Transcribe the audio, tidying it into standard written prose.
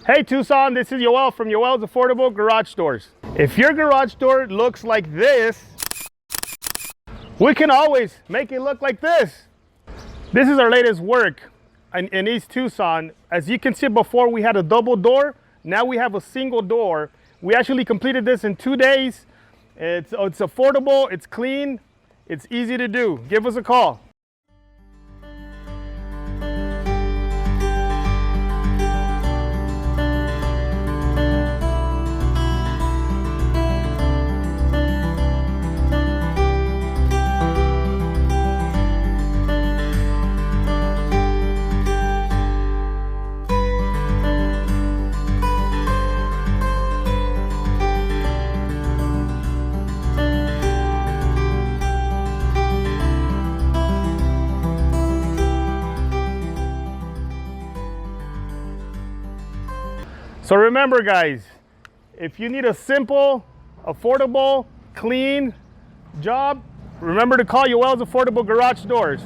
Hey Tucson, this is Yoel from Yoel's Affordable Garage Doors. If your garage door looks like this, we can always make it look like this. This is our latest work in East Tucson. As you can see, before we had a double door, now we have a single door. We actually completed this in 2 days. It's affordable, it's clean, it's easy to do. Give us a call. So remember guys, if you need a simple, affordable, clean job, remember to call Yoel's Affordable Garage Doors.